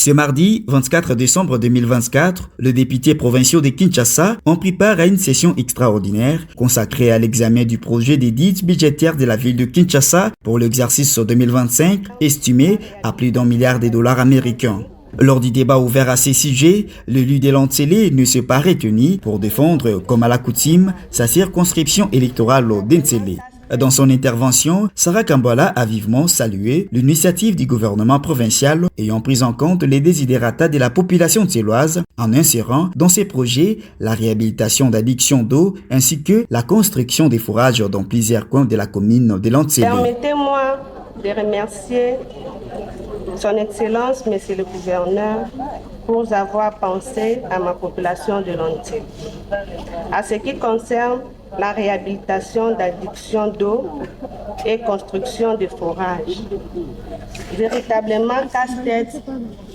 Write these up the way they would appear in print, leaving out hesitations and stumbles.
Ce mardi 24 décembre 2024, les députés provinciaux de Kinshasa ont pris part à une session extraordinaire consacrée à l'examen du projet d'édit budgétaire de la ville de Kinshasa pour l'exercice 2025, estimé à plus d'1 milliard de dollars américains. Lors du débat ouvert à ces sujets, l'élu de Lantsele ne s'est pas retenu pour défendre, comme à la coutume, sa circonscription électorale d'Nsele. Dans son intervention, Sarah Kambala a vivement salué l'initiative du gouvernement provincial ayant pris en compte les désidératas de la population tseloise en insérant dans ses projets la réhabilitation d'addictions d'eau ainsi que la construction des fourrages dans plusieurs coins de la commune de Lantsele. Permettez-moi de remercier Son Excellence, Monsieur le Gouverneur, pour avoir pensé à ma population de Lantsele. À ce qui concerne la réhabilitation d'addictions d'eau et construction de forages, véritablement casse-tête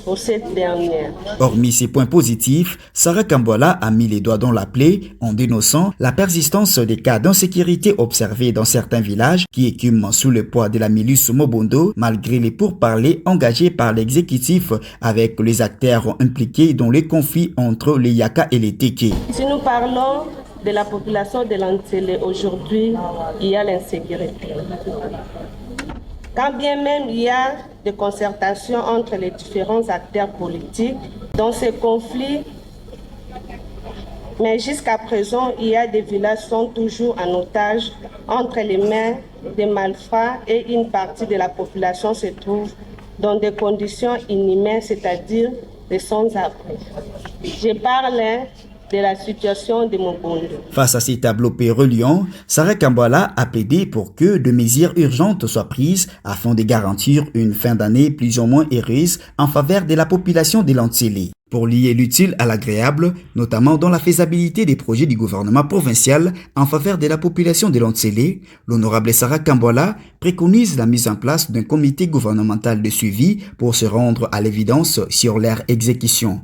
pour cette dernière. Hormis ces points positifs, Sarah Kambala a mis les doigts dans la plaie en dénonçant la persistance des cas d'insécurité observés dans certains villages qui écument sous le poids de la milice Mobondo malgré les pourparlers engagés par l'exécutif avec les acteurs impliqués dans les conflits entre les Yaka et les Teke. Si nous parlons de la population de Lantsele aujourd'hui, il y a l'insécurité. Quand bien même il y a des concertations entre les différents acteurs politiques dans ces conflits, mais jusqu'à présent, il y a des villages qui sont toujours en otage entre les mains des malfrats et une partie de la population se trouve dans des conditions inhumaines, c'est-à-dire des sans-abri. Je parle de la situation de Mobondo. Face à ces tableaux reliants, Sarah Kambala a plaidé pour que de mesures urgentes soient prises afin de garantir une fin d'année plus ou moins heureuse en faveur de la population de Lantsele. Pour lier l'utile à l'agréable, notamment dans la faisabilité des projets du gouvernement provincial en faveur de la population de Lantsele, l'honorable Sarah Kambala préconise la mise en place d'un comité gouvernemental de suivi pour se rendre à l'évidence sur leur exécution.